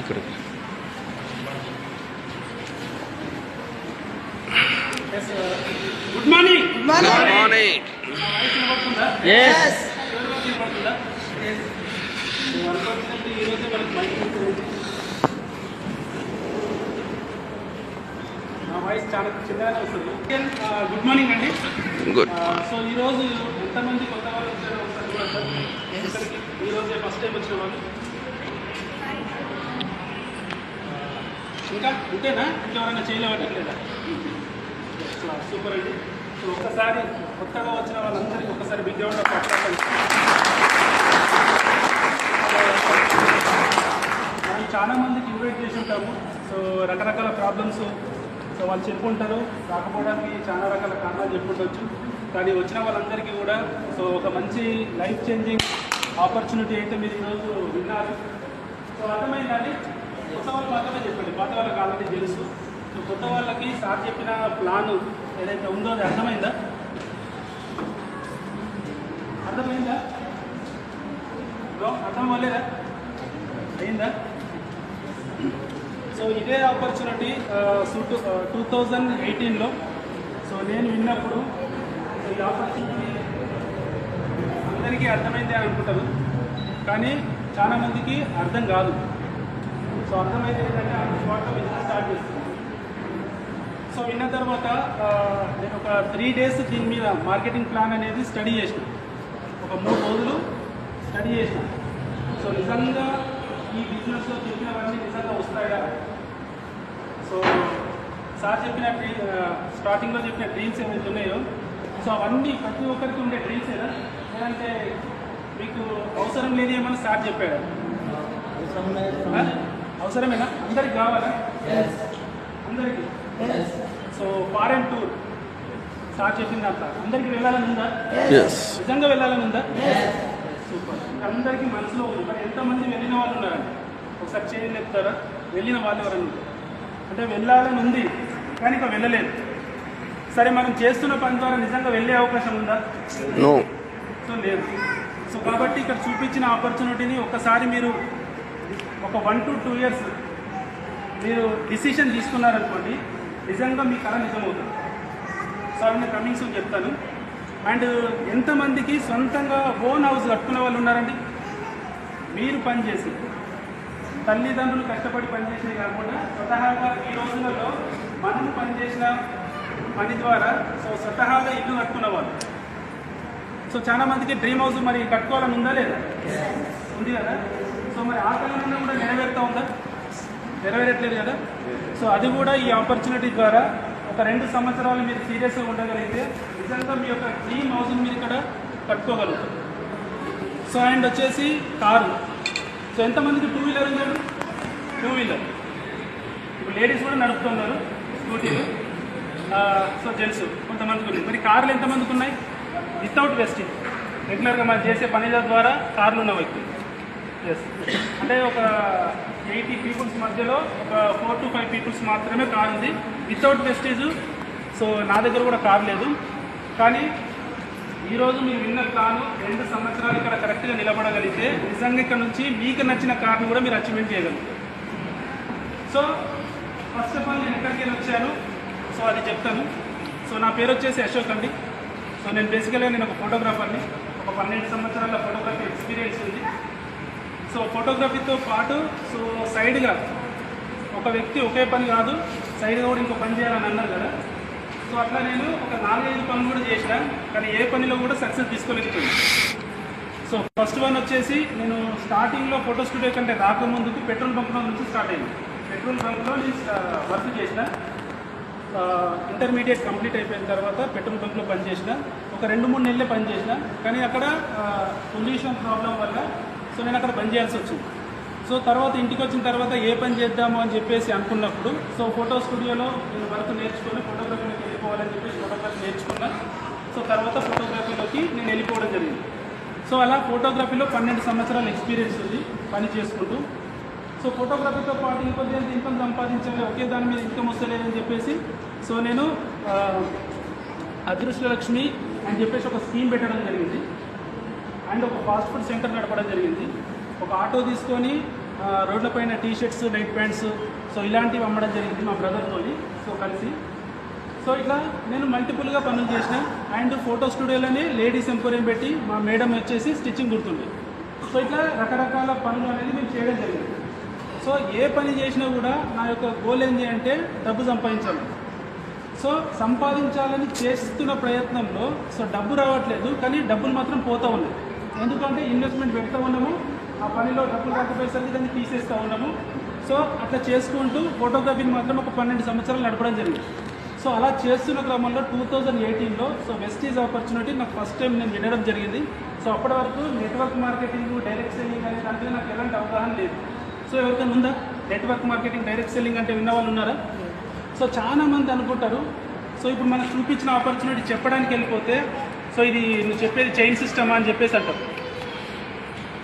ఇక్కడ good morning. Good morning. yes నా voice చాలా చిన్నగానే వస్తుంది. గుడ్ మార్నింగ్ అండి. గుడ్. సో ఈరోజు ఎంతమంది కొత్త వాళ్ళు వచ్చారో ఒకసారి చూడండి. ఇక్కడికి ఈరోజే ఫస్ట్ టైం వచ్చిన వాళ్ళు ఇంకా ఇంతేనా? ఇంకెవరైనా చేయలేవట్లేదా? సూపర్ అండి. సో ఒక్కసారి కొత్తగా వచ్చిన వాళ్ళందరికీ ఒకసారి బిగ్ గ్రౌండ్ ఆఫ్ అప్లాస్. మనం చాలా మందికి ఇన్వైట్ చేసి ఉంటాము. సో రకరకాల ప్రాబ్లమ్స్ సో వాళ్ళు చెప్పుకుంటారు. రాకపోవడానికి చాలా రకాల కారణాలు చెప్పుకుంటవచ్చు. కానీ వచ్చిన వాళ్ళందరికీ కూడా సో ఒక మంచి లైఫ్ చేంజింగ్ ఆపర్చునిటీ అయితే మీరు ఈరోజు విన్నారు. సో అర్థమైందండి. కొత్త వాళ్ళు మాత్రమే చెప్పండి, పాత వాళ్ళకి ఆల్రెడీ తెలుసు. సో కొత్త వాళ్ళకి సార్ చెప్పిన ప్లాన్ ఏదైతే ఉందో అది అర్థమైందా? అర్థమైందా? అర్థం అవ్వలేదా? అయిందా? సో ఇదే ఆపర్చునిటీ 2018లో సో నేను విన్నప్పుడు ఈ ఆపర్చునిటీ అందరికీ అర్థమైందే అనుకుంటారు, కానీ చాలామందికి అర్థం కాదు. సో అర్థమైతే ఏంటంటే ఆ స్పాట్లో బిజినెస్ స్టార్ట్ చేస్తున్నాను. సో విన్న తర్వాత నేను ఒక 3 days దీని మీద మార్కెటింగ్ ప్లాన్ అనేది స్టడీ చేసిన. ఒక 3 రోజులు స్టడీ చేసిన. సో నిజంగా ఈ బిజినెస్లో చెప్పినవన్నీ నిజంగా వస్తాయా? సో సార్ చెప్పిన స్టార్టింగ్లో చెప్పిన డ్రీమ్స్ ఏమైతే ఉన్నాయో సో అవన్నీ ప్రతి ఒక్కరికి ఉండే డ్రీమ్స్ ఏదా, లేదంటే మీకు అవసరం లేదు ఏమని సార్ చెప్పాడు? అవసరమేనా? అందరికి కావాలా? అందరికీ. సో ఫారెన్ టూర్ సార్ చెప్పింది అంత అందరికీ వెళ్ళాలని ఉందా? నిజంగా వెళ్ళాలని ఉందా? సూపర్. అందరికీ మనసులో ఉంది. మరి ఎంతమంది వెళ్ళిన వాళ్ళు ఉన్నారండి? ఒకసారి చేయలేపుతారా? వెళ్ళిన వాళ్ళు ఎవరన్నా అంటే వెళ్ళాలని ఉంది కానీ ఇంకా వెళ్ళలేదు. సరే, మనం చేస్తున్న పని ద్వారా నిజంగా వెళ్ళే అవకాశం ఉందా? నో. సో లేదు. సో కాబట్టి ఇక్కడ చూపించిన ఆపర్చునిటీని ఒకసారి మీరు ఒక 1 to 2 years మీరు డిసిషన్ తీసుకున్నారనుకోండి, నిజంగా మీ కళ నిజమవుతుంది. సో అవి నేను కమింగ్ సూన్ చెప్తాను. అండ్ ఎంతమందికి సొంతంగా ఓన్ హౌస్ కట్టుకునే వాళ్ళు ఉన్నారండి? మీరు పనిచేసి తల్లిదండ్రులు కష్టపడి పనిచేసినవి కాకుండా స్వతహాగా ఈ రోజులలో మనం పనిచేసిన పని ద్వారా సో స్వతహాగా ఇల్లు కట్టుకున్న వాళ్ళు. సో చాలా మందికి డ్రీమ్ హౌస్ మరి కట్టుకోవాలని ఉందా లేదా? ఉంది కదా. సో మరి ఆ కళ కూడా నెరవేరుతూ ఉందా? నెరవేరట్లేదు కదా. సో అది కూడా ఈ ఆపర్చునిటీ ద్వారా ఒక 2 సంవత్సరాలు మీరు సీరియస్గా ఉండగలిగితే నిజంగా మీ యొక్క డ్రీమ్ హౌస్ మీరు ఇక్కడ కట్టుకోగలుగుతారు. సో అండ్ వచ్చేసి కారు. సో ఎంతమందికి 2 వీలర్ ఉందండి? 2 వీలర్ ఇప్పుడు లేడీస్ కూడా నడుపుతున్నారు స్కూటీలు. సో జెంట్స్ కొంతమందికి ఉన్నాయి. మరి కార్లు ఎంతమందికి ఉన్నాయి? వితౌట్ వెస్టింగ్ రెగ్యులర్గా మనం చేసే పనుల ద్వారా కార్లు ఉన్న వ్యక్తులు. ఎస్, అంటే ఒక 80 పీపుల్స్ మధ్యలో ఒక 4 to 5 పీపుల్స్ మాత్రమే కార్ ఉంది వితౌట్ వెస్టేజ్. సో నా దగ్గర కూడా కార్ లేదు. కానీ ఈరోజు మీరు విన్న ప్లాను 2 సంవత్సరాలు ఇక్కడ కరెక్ట్గా నిలబడగలిగితే నిజంగా ఇక్కడ నుంచి మీకు నచ్చిన కార్ని కూడా మీరు అచీవ్మెంట్ చేయగలుగుతారు. సో ఫస్ట్ ఆఫ్ ఆల్ నేను ఎక్కడికి వెళ్ళి వచ్చాను సో అది చెప్తాను. సో నా పేరు వచ్చేసి అశోక్ అండి. సో నేను బేసికల్గా నేను ఒక ఫోటోగ్రాఫర్ని. ఒక 12 సంవత్సరాల ఫోటోగ్రఫీ ఎక్స్పీరియన్స్ ఉంది. సో ఫోటోగ్రఫీతో పాటు సో సైడ్గా ఒక వ్యక్తి ఒకే పని కాదు, సైడ్గా కూడా ఇంకో పని చేయాలని అన్నారు కదా. సో అట్లా నేను ఒక 4-5 పనులు కూడా చేసిన, కానీ ఏ పనిలో కూడా సక్సెస్ తీసుకోలేకపోయింది. సో ఫస్ట్ వన్ వచ్చేసి నేను స్టార్టింగ్లో ఫోటో స్టూడియో కంటే రాకముందుకు పెట్రోల్ బంక్లో నుంచి స్టార్ట్ అయింది. పెట్రోల్ బంక్లో నేను వర్క్ చేసిన. ఇంటర్మీడియట్ కంప్లీట్ అయిపోయిన తర్వాత పెట్రోల్ బంక్లో పనిచేసిన. ఒక 2-3 నెలలే పనిచేసిన, కానీ అక్కడ పొల్యూషన్ ప్రాబ్లం వల్ల సో నేను అక్కడ పని చేయాల్సి వచ్చింది. సో తర్వాత ఇంటికి వచ్చిన తర్వాత ఏ పని చేద్దాము అని చెప్పేసి అనుకున్నప్పుడు సో ఫోటో స్టూడియోలో నేను వర్క్ నేర్చుకొని ఫోటోగ్రఫీలోకి వెళ్ళిపోవాలని చెప్పేసి ఫోటోగ్రఫీ నేర్చుకున్నా. సో తర్వాత ఫోటోగ్రఫీలోకి నేను వెళ్ళిపోవడం జరిగింది. సో అలా ఫోటోగ్రఫీలో 12 సంవత్సరాల ఎక్స్పీరియన్స్ ఉంది పని చేసుకుంటూ. సో ఫోటోగ్రఫీతో పాటు ఇంకొద్ది ఇన్కమ్ సంపాదించాలి, ఒకే దాని మీద ఇన్కమ్ వస్తలేదని చెప్పేసి సో నేను అదృష్టలక్ష్మి అని చెప్పేసి ఒక స్కీమ్ పెట్టడం జరిగింది. అండ్ ఒక ఫాస్ట్ ఫుడ్ సెంటర్ నడపడం జరిగింది. ఒక ఆటో తీసుకొని రోడ్లపైన T shirts, night pants, so ఇలాంటివి అమ్మడం జరిగింది మా బ్రదర్తోని, సో కలిసి. సో ఇట్లా నేను మల్టిపుల్గా పనులు చేసిన. అండ్ ఫోటో స్టూడియోలోనే లేడీస్ ఎంపోరియం పెట్టి మా మేడం వచ్చేసి స్టిచ్చింగ్ గుర్తుండే. సో ఇట్లా రకరకాల పనులు అనేది మేము చేయడం జరిగింది. సో ఏ పని చేసినా కూడా నా యొక్క గోల్ ఏంటి అంటే డబ్బు సంపాదించాలి. సో సంపాదించాలని చేస్తున్న ప్రయత్నంలో సో డబ్బు రావట్లేదు, కానీ డబ్బులు మాత్రం పోతూ ఉన్నాయి. ఎందుకంటే ఇన్వెస్ట్మెంట్ పెడతా ఉన్నాము, ఆ పనిలో డబ్బులు రాకపోయేసరికి దాన్ని తీసేస్తూ ఉన్నాము. సో అట్లా చేసుకుంటూ ఫోటోగ్రఫీని మాత్రం ఒక 12 సంవత్సరాలు నడపడం జరిగింది. సో అలా చేస్తున్న క్రమంలో 2018లో సో వెస్టీజ్ ఆపర్చునిటీ నాకు ఫస్ట్ టైం నేను వినడం జరిగింది. సో అప్పటి వరకు నెట్వర్క్ మార్కెటింగ్, డైరెక్ట్ సెల్లింగ్ అనే దాంట్లో నాకు ఎలాంటి అవగాహన లేదు. సో ఎవరికైనా ఉందా నెట్వర్క్ మార్కెటింగ్, డైరెక్ట్ సెల్లింగ్ అంటే విన్న వాళ్ళు ఉన్నారా? సో చాలా మంది అనుకుంటారు. సో ఇప్పుడు మనకు చూపించిన ఆపర్చునిటీ చెప్పడానికి వెళ్ళిపోతే సో ఇది నువ్వు చెప్పేది చైన్ సిస్టమా అని చెప్పేసి అంటారు.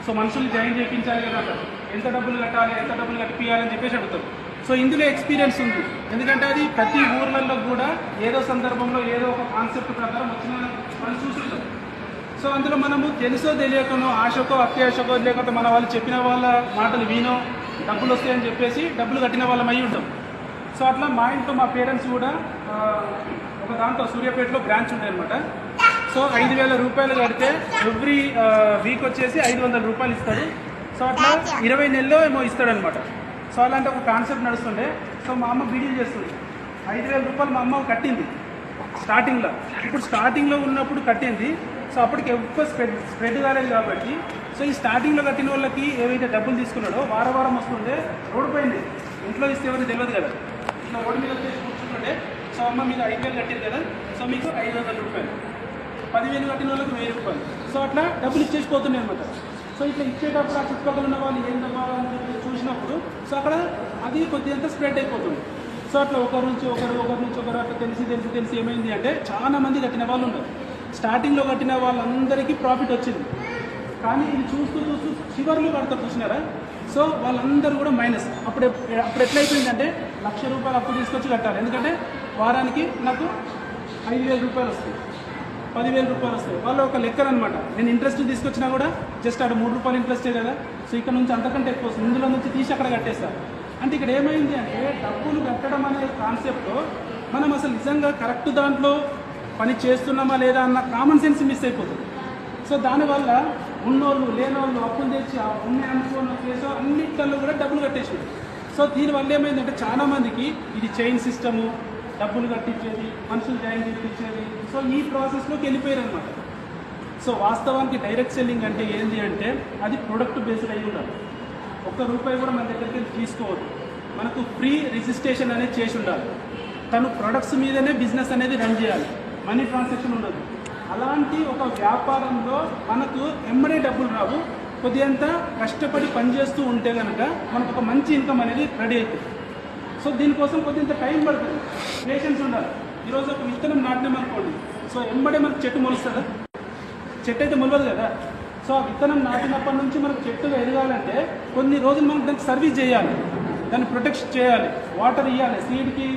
సో మనుషులు జాయిన్ చేయించాలి కదా అంటారు, ఎంత డబ్బులు కట్టాలి, ఎంత డబ్బులు కట్టియాలని చెప్పేసి అడుగుతారు. సో ఇందులో ఎక్స్పీరియన్స్ ఉంది, ఎందుకంటే అది ప్రతి ఊర్లలో కూడా ఏదో సందర్భంలో ఏదో ఒక కాన్సెప్ట్ ప్రకారం వచ్చిన మనం చూస్తుంటాం. సో అందులో మనము తెలుసో తెలియకనో, ఆశకో అత్యాశకో, లేకపోతే మన వాళ్ళు చెప్పిన వాళ్ళ మాటలు వినో డబ్బులు వస్తాయని చెప్పేసి డబ్బులు కట్టిన వాళ్ళం అయి ఉంటాం. సో అట్లా మా ఇంట్లో మా పేరెంట్స్ కూడా ఒక దాంట్లో సూర్యాపేటలో బ్రాంచ్ ఉంటాయి అనమాట. సో 5,000 రూపాయలు కడితే ఎవ్రీ వీక్ వచ్చేసి 500 రూపాయలు ఇస్తాడు. సో అట్లా 20 నెలల్లో ఏమో ఇస్తాడనమాట. సో అలాంటి ఒక కాన్సెప్ట్ నడుస్తుండే. సో మా అమ్మ వీడియో చేస్తుంది. 5,000 రూపాయలు మా అమ్మ కట్టింది స్టార్టింగ్లో. ఇప్పుడు స్టార్టింగ్లో ఉన్నప్పుడు కట్టింది. సో అప్పటికి ఎక్కువ స్ప్రెడ్ కాలేదు కాబట్టి సో ఈ స్టార్టింగ్లో కట్టిన వాళ్ళకి ఏవైతే డబ్బులు తీసుకున్నాడో వారం వస్తుండే రోడ్డు పోయింది. ఇంట్లో ఇస్తే ఎవరికి తెలియదు కదా, ఇట్లా రోడ్డు మీద వచ్చేసి కూర్చుంటుండే. సో అమ్మ మీకు 5,000 కట్టింది కదా, సో మీకు 500 రూపాయలు, 10,000 కట్టిన వాళ్ళకి 1,000 రూపాయలు. సో అట్లా డబ్బులు ఇచ్చేసిపోతున్నాయి అనమాట. సో ఇట్లా ఇచ్చేటప్పుడు ఆ చుట్టుపక్కల ఉన్న వాళ్ళు ఏం తప్పాలని చెప్పి చూసినప్పుడు సో అక్కడ అది కొద్దిగా స్ప్రెడ్ అయిపోతుంది. సో అట్లా ఒకరి నుంచి ఒకరు అట్లా తెలిసి ఏమైంది అంటే చాలా మంది కట్టిన వాళ్ళు ఉన్నారు. స్టార్టింగ్లో కట్టిన వాళ్ళందరికీ ప్రాఫిట్ వచ్చింది, కానీ ఇది చూస్తూ చివర్లు కడతారు చూసినారా. సో వాళ్ళందరూ కూడా మైనస్. అప్పుడు ఎట్లయిపోయిందంటే 1,00,000 రూపాయలు అప్పు తీసుకొచ్చి కట్టాలి, ఎందుకంటే వారానికి నాకు 5,000 రూపాయలు వస్తాయి, 10,000 రూపాయలు వస్తాయి. వాళ్ళు ఒక లెక్కర్ అనమాట. నేను ఇంట్రెస్ట్ తీసుకొచ్చినా కూడా జస్ట్ అక్కడ 3 రూపాయలు ఇంట్రెస్టే కదా. సో ఇక్కడ నుంచి అంతకంటే ఎక్కువ వస్తుంది, ఇందులో నుంచి తీసి అక్కడ కట్టేస్తారు. అంటే ఇక్కడ ఏమైంది అంటే డబ్బులు కట్టడం అనే కాన్సెప్ట్లో మనం అసలు నిజంగా కరెక్ట్ దాంట్లో పని చేస్తున్నామా లేదా అన్న కామన్ సెన్స్ మిస్ అయిపోతుంది. సో దానివల్ల ఉన్నోళ్ళు లేనోళ్ళు అప్పులు తెచ్చి ఉన్నాయి అనుకున్న కేసు అన్నింటిలో కూడా డబ్బులు కట్టేసారు. సో దీనివల్ల ఏమైందంటే చాలామందికి ఇది చైన్ సిస్టము, డబ్బులు కట్టించేది, మనుషులు జాయిన్ చేయించేది, సో ఈ ప్రాసెస్లోకి వెళ్ళిపోయారు అనమాట. సో వాస్తవానికి డైరెక్ట్ సెల్లింగ్ అంటే ఏంటి అంటే అది ప్రొడక్ట్ బేస్డ్ అయి ఉండాలి. ₹1 కూడా మన దగ్గరికి తీసుకోవద్దు, మనకు ఫ్రీ రిజిస్ట్రేషన్ అనేది చేసి ఉండాలి. తను ప్రొడక్ట్స్ మీదనే బిజినెస్ అనేది రన్ చేయాలి, మనీ ట్రాన్సాక్షన్ ఉండదు. అలాంటి ఒక వ్యాపారంలో మనకు ఎమ్మడే డబ్బులు రావు, కొద్దిగంత కష్టపడి పనిచేస్తూ ఉంటే కనుక మనకు ఒక మంచి ఇన్కమ్ అనేది రెడీ అవుతుంది. సో దీనికోసం కొద్దింత టైం పడుతుంది, పేషెన్స్ ఉండాలి. ఈరోజు ఒక విత్తనం నాటినామనుకోండి, సో ఎమ్మడే మనకు చెట్టు మొలుస్తుందా? చెట్టు అయితే మొలవదు కదా. సో ఆ విత్తనం నాటినప్పటి నుంచి మనకు చెట్టుగా ఎదగాలంటే కొన్ని రోజులు మనం దానికి సర్వీస్ చేయాలి, దాన్ని ప్రొటెక్ట్ చేయాలి, వాటర్ ఇవ్వాలి, సీడ్కి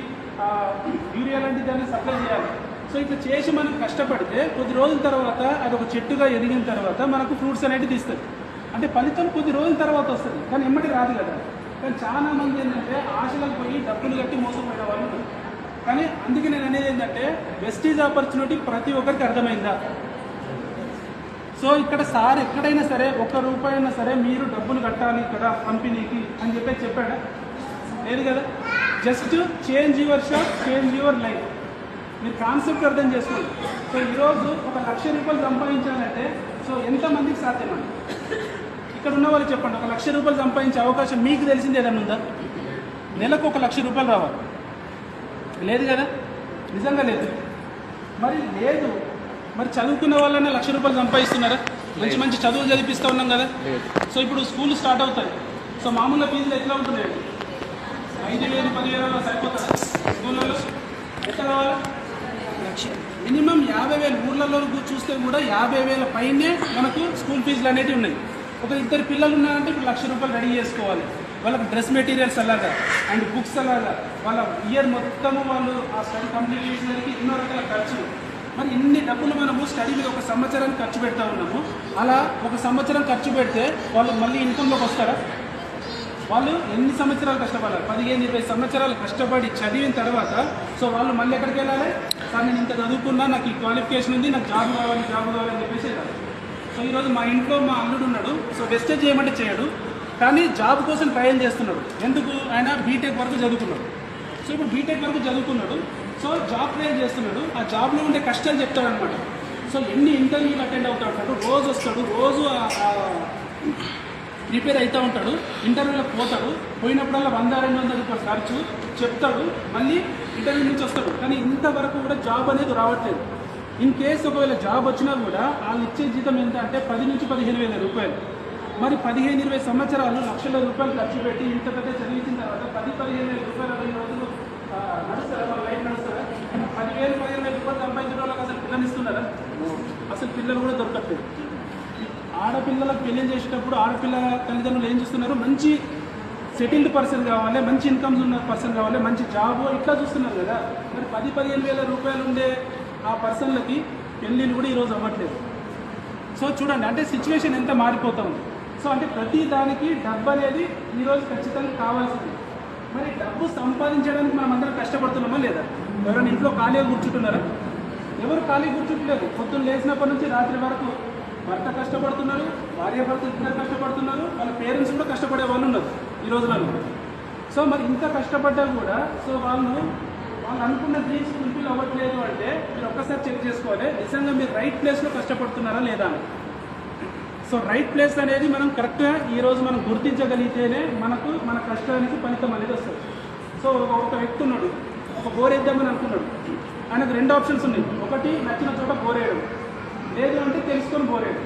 యూరియా లాంటి దాన్ని సప్లై చేయాలి. సో ఇట్లా చేసి మనం కష్టపడితే కొద్ది రోజుల తర్వాత అది ఒక చెట్టుగా ఎదిగిన తర్వాత మనకు ఫ్రూట్స్ అనేవి తీస్తుంది. అంటే ఫలితం కొద్ది రోజుల తర్వాత వస్తుంది, కానీ ఎమ్మటి రాదు కదా. కానీ చాలా మంది ఏంటంటే ఆశలకు పోయి డబ్బులు కట్టి మోసపోయిన వాళ్ళు ఉన్నారు. కానీ అందుకే నేను అనేది ఏంటంటే వెస్టీజ్ ఆపర్చునిటీ ప్రతి ఒక్కరికి అర్థమైందా? సో ఇక్కడ సార్ ఎక్కడైనా సరే ₹1 అయినా సరే మీరు డబ్బులు కట్టాలి ఇక్కడ కంపెనీకి అని చెప్పాడా? లేదు కదా. Just change your shop, change your life. మీరు కాన్సెప్ట్ అర్థం చేసుకోండి. సో ఈరోజు ఒక ₹1,00,000 సంపాదించాలంటే సో ఎంతమందికి సాధ్యమండి? ఇక్కడ ఉన్న వాళ్ళు చెప్పండి, ఒక ₹1,00,000 సంపాదించే అవకాశం మీకు తెలిసింది ఏదైనా ఉందా? నెలకు ఒక ₹1,00,000 రావాలి, లేదు కదా, నిజంగా లేదు. మరి లేదు, మరి చదువుకున్న వాళ్ళనే ₹1,00,000 సంపాదిస్తున్నారా? మంచి చదువులు చదివిస్తూ ఉన్నాం కదా. సో ఇప్పుడు స్కూల్ స్టార్ట్ అవుతాయి. సో మామూలుగా ఫీజులు ఎట్లా ఉంటున్నాయి? 5,000, 10,000 సరిపోతారా? స్కూళ్ళలో ఎట్లా కావాలా? మినిమం 50,000. ఊర్లలో చూస్తే కూడా 50,000 పైనే మనకు స్కూల్ ఫీజులు అనేవి ఉన్నాయి. ఒక 2 పిల్లలు ఉన్నారంటే ఇప్పుడు ₹1,00,000 రెడీ చేసుకోవాలి. వాళ్ళకి డ్రెస్ మెటీరియల్స్ అలాగా అండ్ బుక్స్ అలాగా, వాళ్ళ ఇయర్ మొత్తము వాళ్ళు ఆ స్టడీ కంప్లీట్ చేసేసరికి ఎన్నో రకాల ఖర్చులు. మరి ఇన్ని డబ్బులు మనము స్టడీ మీద ఒక సంవత్సరానికి ఖర్చు పెడతా ఉన్నాము. అలా ఒక సంవత్సరం ఖర్చు పెడితే వాళ్ళు మళ్ళీ ఇన్కంలోకి వస్తారా? వాళ్ళు ఎన్ని సంవత్సరాలు కష్టపడాలి, 15-20 సంవత్సరాలు కష్టపడి చదివిన తర్వాత సో వాళ్ళు మళ్ళీ ఎక్కడికి వెళ్ళాలి, సార్ నేను ఇంత చదువుకున్నా, నాకు ఈ క్వాలిఫికేషన్ ఉంది, నాకు జాబ్ కావాలి అని చెప్పేసి వెళ్ళాలి. సో ఈరోజు మా ఇంట్లో మా అల్లుడు ఉన్నాడు. సో వెస్టేజ్ చేయమంటే చేయడు, కానీ జాబ్ కోసం ట్రయల్ చేస్తున్నాడు. ఎందుకు? ఆయన బీటెక్ వరకు చదువుకున్నాడు. సో ఇప్పుడు బీటెక్ వరకు చదువుకున్నాడు, సో జాబ్ ట్రయల్ చేస్తున్నాడు. ఆ జాబ్లో ఉండే కష్టాలు చెప్తాడు అనమాట. సో ఎన్ని ఇంటర్వ్యూలు అటెండ్ అవుతాడు, రోజు వస్తాడు, రోజు ప్రిపేర్ అవుతూ ఉంటాడు, ఇంటర్వ్యూలకు పోతాడు, పోయినప్పుడల్లా 100-200 రూపాయలు ఖర్చు చెప్తాడు, మళ్ళీ ఇంటర్వ్యూ నుంచి వస్తాడు. కానీ ఇంతవరకు కూడా జాబ్ అనేది రావట్లేదు. ఇన్ కేసు ఒకవేళ జాబ్ వచ్చినా కూడా వాళ్ళు ఇచ్చే జీతం ఎంత అంటే 10,000-15,000 రూపాయలు. మరి 15-20 సంవత్సరాలు లక్షల రూపాయలు ఖర్చు పెట్టి ఇంత పెద్ద చదివించిన తర్వాత 10,000-15,000 రూపాయలు 2 రోజులు నడుస్తారా, మన లైఫ్ నడుస్తారా? 10,000-15,000 రూపాయలు సంపాదించిన వాళ్ళకి అసలు పిల్లలు ఇస్తున్నారా? అసలు పిల్లలు కూడా దొరకట్లేదు. ఆడపిల్లలకు పెళ్లి చేసేటప్పుడు ఆడపిల్ల తల్లిదండ్రులు ఏం చూస్తున్నారు, మంచి సెటిల్డ్ పర్సన్ కావాలి, మంచి ఇన్కమ్స్ ఉన్న పర్సన్ కావాలి, మంచి జాబ్, ఇట్లా చూస్తున్నారు కదా. మరి 10,000-15,000 రూపాయలు ఉండే ఆ పర్సన్లకి పెళ్ళిళ్ళు కూడా ఈరోజు అవ్వట్లేదు. సో చూడండి, అంటే సిచ్యువేషన్ ఎంత మారిపోతా ఉంది. సో అంటే ప్రతి దానికి డబ్బు అనేది ఈరోజు ఖచ్చితంగా కావాల్సింది. మరి డబ్బు సంపాదించడానికి మనం అందరం కష్టపడుతున్నామా లేదా? ఎవరైనా ఇంట్లో ఖాళీగా కూర్చుంటున్నారా? ఎవరు ఖాళీ కూర్చుంటలేదు. పొద్దున్న లేచినప్పటి నుంచి రాత్రి వరకు భర్త కష్టపడుతున్నారు, భార్య భర్త ఇద్దరు కష్టపడుతున్నారు, వాళ్ళ పేరెంట్స్ కూడా కష్టపడే వాళ్ళు ఉన్నారు ఈ రోజులలో. సో మరి ఇంత కష్టపడ్డా కూడా సో వాళ్ళు అనుకున్న డ్రీమ్స్ ఫుల్ఫిల్ అవ్వట్లేదు అంటే మీరు ఒక్కసారి చెక్ చేసుకోవాలి, నిజంగా మీరు రైట్ ప్లేస్లో కష్టపడుతున్నారా లేదా అని. సో రైట్ ప్లేస్ అనేది మనం కరెక్ట్గా ఈరోజు మనం గుర్తించగలిగితేనే మనకు మన కష్టానికి ఫలితం అనేది వస్తుంది. సో ఒక వ్యక్తి ఉన్నాడు, ఒక బోర్ వేద్దామని అనుకున్నాడు. ఆయనకు 2 ఆప్షన్స్ ఉన్నాయి. ఒకటి నచ్చిన చోట బోరేయడం, లేదు అంటే తెలుసుకొని బోరేయడం.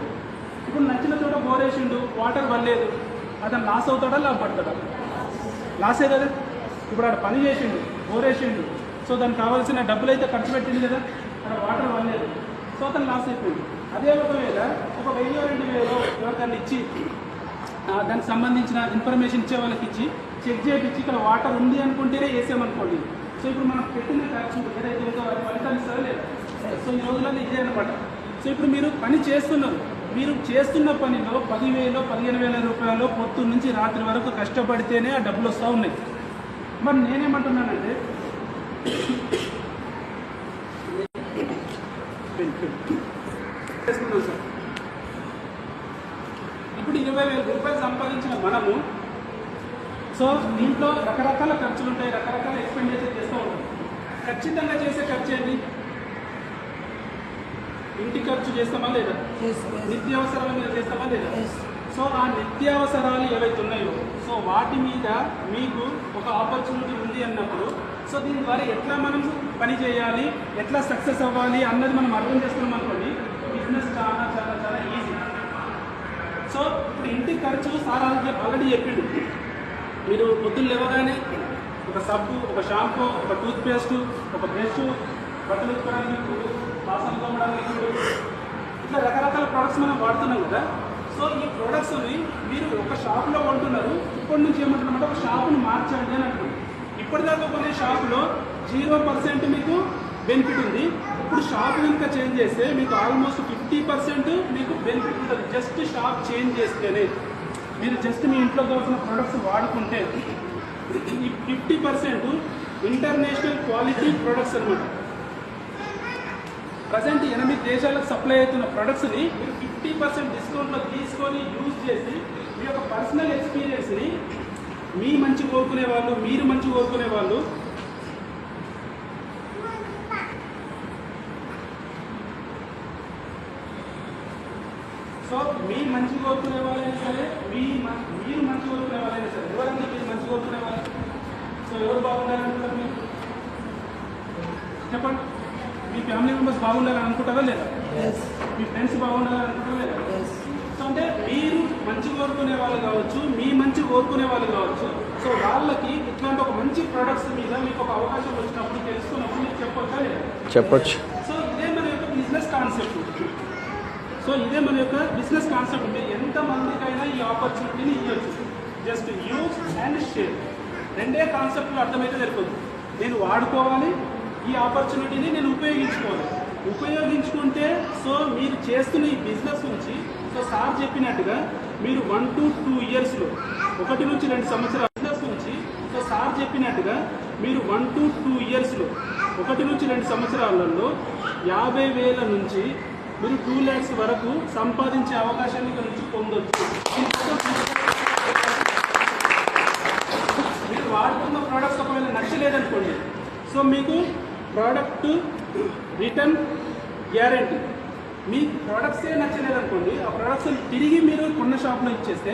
ఇప్పుడు నచ్చిన చోట బోరేసిండు, వాటర్ వల్లేదు, అతను లాస్ అవుతాడా లాభపడతాడా? లాసే కదా. ఇప్పుడు ఆడ పని చేసిండు, బోరేసిండు, సో దానికి కావాల్సిన డబ్బులు అయితే ఖర్చు పెట్టింది కదా, అక్కడ వాటర్ వల్లేదు, సో అతను లాస్ అయిపోయింది. అదే ఒకవేళ ఒక 1,000-2,000 ఎవరికన్నా ఇచ్చి దానికి సంబంధించిన ఇన్ఫర్మేషన్ ఇచ్చే వాళ్ళకి ఇచ్చి చెక్ చేయించి ఇక్కడ వాటర్ ఉంది అనుకుంటేనే వేసామనుకోండి, సో ఇప్పుడు మనం పెట్టిన ఖర్చు ఏదైతే ఉందో అది ఫలితాలు ఇస్తారా లేదా? సో ఈ రోజులలో ఇదే అనమాట. సో ఇప్పుడు మీరు పని చేస్తున్నారు, మీరు చేస్తున్న పనిలో 10,000-15,000 రూపాయలు పొద్దున్న నుంచి రాత్రి వరకు కష్టపడితేనే ఆ డబ్బులు వస్తూ ఉన్నాయి. మరి నేనేమంటున్నానంటే చేసుకున్నాం సార్, ఇప్పుడు 20,000 రూపాయలు సంపాదించిన మనము సో దీంట్లో రకరకాల ఖర్చులు ఉంటాయి, రకరకాల ఎక్స్పెండిచర్ చేస్తూ ఉంటాం. ఖచ్చితంగా చేసే ఖర్చు ఏంటి? ఇంటి ఖర్చు చేస్తామా లేదా? నిత్యావసరాల మీద చేస్తామా లేదా? సో ఆ నిత్యావసరాలు ఏవైతే ఉన్నాయో సో వాటి మీద మీకు ఒక ఆపర్చునిటీ ఉంది అన్నప్పుడు సో దీని ద్వారా ఎట్లా మనం పని చేయాలి, ఎట్లా సక్సెస్ అవ్వాలి అన్నది మనం అర్థం చేసుకున్నాం అనుకోండి, బిజినెస్ చాలా చాలా చాలా ఈజీ. సో ఇప్పుడు ఇంటి ఖర్చు సార్ ఆల్రెడీ చెప్పిండు. మీరు పొద్దున్న లేవగానే ఒక సబ్బు, ఒక షాంపూ, ఒక టూత్పేస్ట్, ఒక బ్రష్, బట్టలు ఉతుకోవడానికి, బాసనలు తోమడానికి, ఇట్లా రకరకాల ప్రోడక్ట్స్ మనం వాడుతున్నాం కదా. సో ఈ ప్రోడక్ట్స్ని మీరు ఒక షాప్లో కొంటున్నారు, ఇప్పటి నుంచి ఏమంటున్నామంటే ఒక షాపును మార్చండి అని అంటున్నారు. ఇప్పటిదాకా కొనే షాపులో 0% మీకు బెనిఫిట్ ఉంది. ఇప్పుడు షాప్ కనుక చేంజ్ చేస్తే మీకు ఆల్మోస్ట్ 50% మీకు బెనిఫిట్ ఉంటుంది. జస్ట్ షాప్ చేంజ్ చేస్తేనే, మీరు జస్ట్ మీ ఇంట్లో కావాల్సిన ప్రోడక్ట్స్ వాడుకుంటే ఈ 50% ఇంటర్నేషనల్ క్వాలిటీ ప్రొడక్ట్స్ అనమాట. ప్రజెంట్ 8 దేశాలకు సప్లై అవుతున్న ప్రొడక్ట్స్ని మీరు 50% డిస్కౌంట్లో తీసుకొని యూజ్ చేసి మీ యొక్క పర్సనల్ ఎక్స్పీరియన్స్ని మీ మంచి కోరుకునే వాళ్ళు, మీరు మంచి కోరుకునే వాళ్ళు సో మీ మంచి కోరుకునే వాళ్ళైనా సరే, మీరు మంచి కోరుకునే వాళ్ళైనా సరే, ఎవరంటే మీరు మంచి కోరుకునే వాళ్ళు? సో ఎవరు బాగుండాలనుకుంటారు మీరు చెప్పండి? మీ ఫ్యామిలీ మెంబర్స్ బాగుండాలని అనుకుంటారా లేదా? మీ ఫ్రెండ్స్ బాగుండాలని అనుకుంటారా లేదా? సో అంటే మీరు మంచి కోరుకునే వాళ్ళు కావచ్చు, మీ మంచి కోరుకునే వాళ్ళు కావచ్చు. సో వాళ్ళకి ఇట్లాంటి ఒక మంచి ప్రొడక్ట్స్ మీద మీకు ఒక అవకాశం వచ్చినప్పుడు, తెలుసుకున్నప్పుడు మీరు చెప్పొచ్చా లేదా? చెప్పొచ్చు. సో ఇదే మన యొక్క బిజినెస్ కాన్సెప్ట్. సో ఇదే మన యొక్క బిజినెస్ కాన్సెప్ట్. మీరు ఎంతమందికైనా ఈ ఆపర్చునిటీని ఇవ్వచ్చు. జస్ట్ యూజ్ అండ్ షేర్, రెండే కాన్సెప్ట్లు అర్థమైతే సరిపోతుంది. నేను వాడుకోవాలి, ఈ ఆపర్చునిటీని నేను ఉపయోగించుకుంటే సో మీరు చేస్తున్న ఈ బిజినెస్ నుంచి సో సార్ చెప్పినట్టుగా మీరు 1 to 2 ఇయర్స్లో 1 నుంచి 2 సంవత్సరాల నుంచి సో సార్ చెప్పినట్టుగా మీరు 1 to 2 ఇయర్స్లో 1 నుంచి 2 సంవత్సరాలలో 50,000 నుంచి మీరు 2 lakhs వరకు సంపాదించే అవకాశాన్ని ఇక్కడ నుంచి పొందొచ్చు. మీరు వాడుతున్న ప్రోడక్ట్స్ ఒకవేళ నచ్చలేదనుకోండి, సో మీకు ప్రోడక్ట్ రిటర్న్ గ్యారంటీ. మీ ప్రోడక్ట్సే నచ్చలేదనుకోండి, ఆ ప్రోడక్ట్స్ తిరిగి మీరు కొన్న షాప్లో ఇచ్చేస్తే